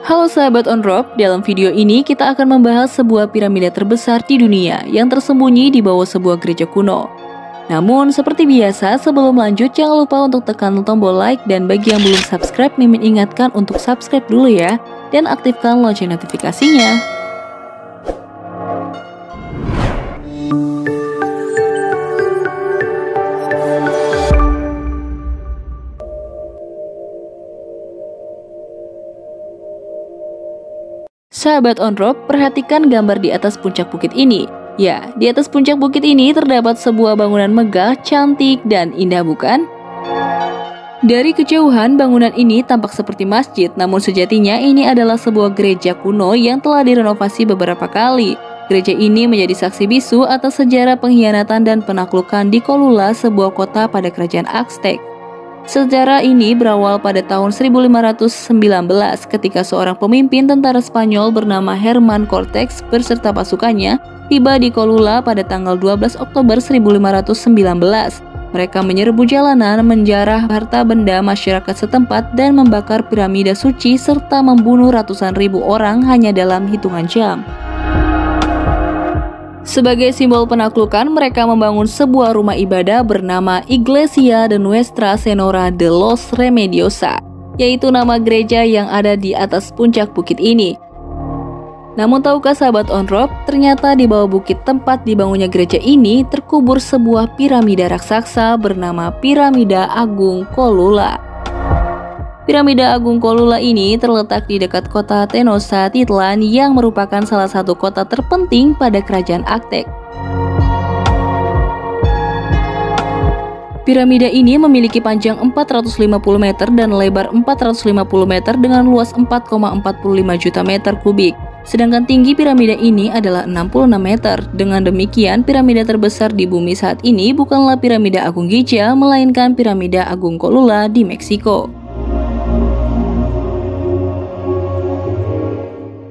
Halo sahabat On-Rock, dalam video ini kita akan membahas sebuah piramida terbesar di dunia yang tersembunyi di bawah sebuah gereja kuno. Namun seperti biasa, sebelum lanjut jangan lupa untuk tekan tombol like, dan bagi yang belum subscribe Mimin ingatkan untuk subscribe dulu ya, dan aktifkan lonceng notifikasinya. Sahabat On-Rock, perhatikan gambar di atas puncak bukit ini. Ya, di atas puncak bukit ini terdapat sebuah bangunan megah, cantik, dan indah bukan? Dari kejauhan, bangunan ini tampak seperti masjid, namun sejatinya ini adalah sebuah gereja kuno yang telah direnovasi beberapa kali. Gereja ini menjadi saksi bisu atas sejarah pengkhianatan dan penaklukan di Colula, sebuah kota pada kerajaan Aztec. Sejarah ini berawal pada tahun 1519 ketika seorang pemimpin tentara Spanyol bernama Herman Cortés berserta pasukannya tiba di Colula pada tanggal 12 Oktober 1519. Mereka menyerbu jalanan, menjarah harta benda masyarakat setempat, dan membakar piramida suci serta membunuh ratusan ribu orang hanya dalam hitungan jam. Sebagai simbol penaklukan, mereka membangun sebuah rumah ibadah bernama Iglesia de Nuestra Señora de los Remediosa, yaitu nama gereja yang ada di atas puncak bukit ini. Namun tahukah sahabat On-Rock, ternyata di bawah bukit tempat dibangunnya gereja ini terkubur sebuah piramida raksasa bernama Piramida Agung Colula. Piramida Agung Colula ini terletak di dekat kota Tenochtitlan yang merupakan salah satu kota terpenting pada kerajaan Aztec. Piramida ini memiliki panjang 450 meter dan lebar 450 meter dengan luas 4,45 juta meter kubik. Sedangkan tinggi piramida ini adalah 66 meter. Dengan demikian, piramida terbesar di bumi saat ini bukanlah Piramida Agung Giza, melainkan Piramida Agung Colula di Meksiko.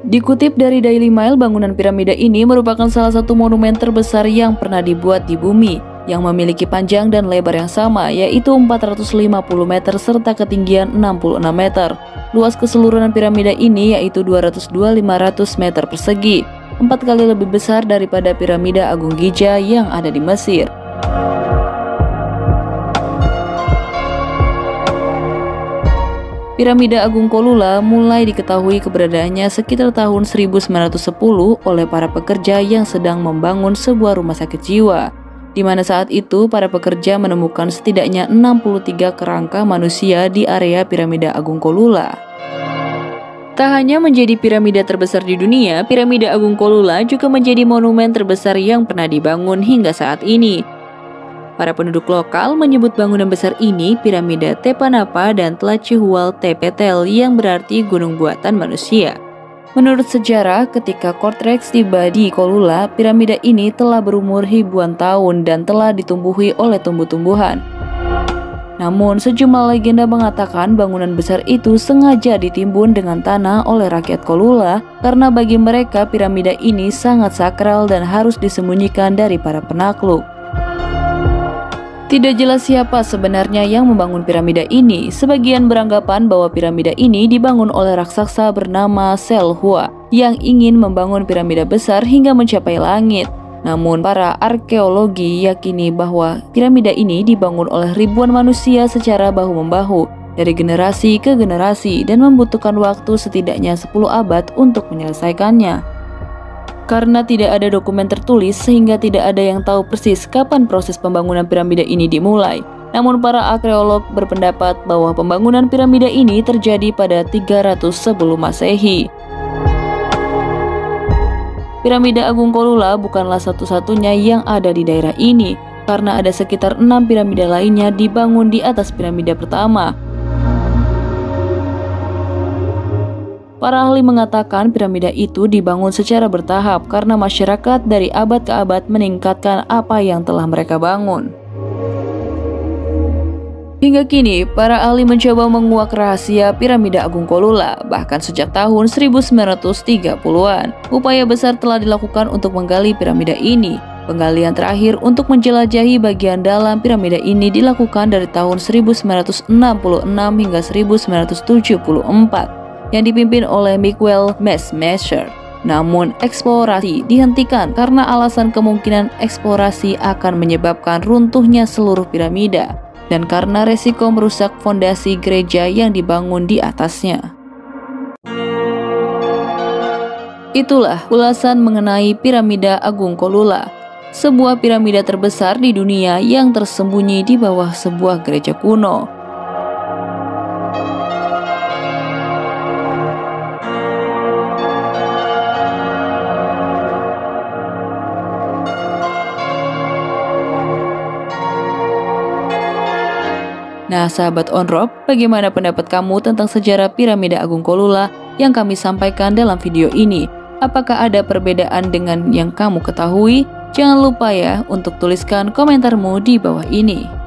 Dikutip dari Daily Mail, bangunan piramida ini merupakan salah satu monumen terbesar yang pernah dibuat di bumi, yang memiliki panjang dan lebar yang sama, yaitu 450 meter serta ketinggian 66 meter. Luas keseluruhan piramida ini yaitu 202.500 meter persegi, 4 kali lebih besar daripada Piramida Agung Giza yang ada di Mesir. Piramida Agung Colula mulai diketahui keberadaannya sekitar tahun 1910 oleh para pekerja yang sedang membangun sebuah rumah sakit jiwa, di mana saat itu para pekerja menemukan setidaknya 63 kerangka manusia di area Piramida Agung Colula. Tak hanya menjadi piramida terbesar di dunia, Piramida Agung Colula juga menjadi monumen terbesar yang pernah dibangun hingga saat ini. Para penduduk lokal menyebut bangunan besar ini Piramida Tepanapa dan Tlachihualtepetl yang berarti gunung buatan manusia. Menurut sejarah, ketika Cortés tiba di Colula, piramida ini telah berumur ribuan tahun dan telah ditumbuhi oleh tumbuh-tumbuhan. Namun, sejumlah legenda mengatakan bangunan besar itu sengaja ditimbun dengan tanah oleh rakyat Colula karena bagi mereka piramida ini sangat sakral dan harus disembunyikan dari para penakluk. Tidak jelas siapa sebenarnya yang membangun piramida ini. Sebagian beranggapan bahwa piramida ini dibangun oleh raksasa bernama Selhua yang ingin membangun piramida besar hingga mencapai langit. Namun para arkeologi yakini bahwa piramida ini dibangun oleh ribuan manusia secara bahu-membahu dari generasi ke generasi dan membutuhkan waktu setidaknya 10 abad untuk menyelesaikannya. Karena tidak ada dokumen tertulis sehingga tidak ada yang tahu persis kapan proses pembangunan piramida ini dimulai. Namun para arkeolog berpendapat bahwa pembangunan piramida ini terjadi pada 300 sebelum Masehi. Piramida Agung Colula bukanlah satu-satunya yang ada di daerah ini, karena ada sekitar 6 piramida lainnya dibangun di atas piramida pertama. Para ahli mengatakan piramida itu dibangun secara bertahap karena masyarakat dari abad ke abad meningkatkan apa yang telah mereka bangun. Hingga kini, para ahli mencoba menguak rahasia Piramida Agung Colula. Bahkan sejak tahun 1930-an, upaya besar telah dilakukan untuk menggali piramida ini. Penggalian terakhir untuk menjelajahi bagian dalam piramida ini dilakukan dari tahun 1966 hingga 1974. yang dipimpin oleh Miguel Mesmer. Namun eksplorasi dihentikan karena alasan kemungkinan eksplorasi akan menyebabkan runtuhnya seluruh piramida dan karena resiko merusak fondasi gereja yang dibangun di atasnya. Itulah ulasan mengenai Piramida Agung Cholula, sebuah piramida terbesar di dunia yang tersembunyi di bawah sebuah gereja kuno. Nah, sahabat Onrop, bagaimana pendapat kamu tentang sejarah Piramida Agung Cholula yang kami sampaikan dalam video ini? Apakah ada perbedaan dengan yang kamu ketahui? Jangan lupa ya untuk tuliskan komentarmu di bawah ini.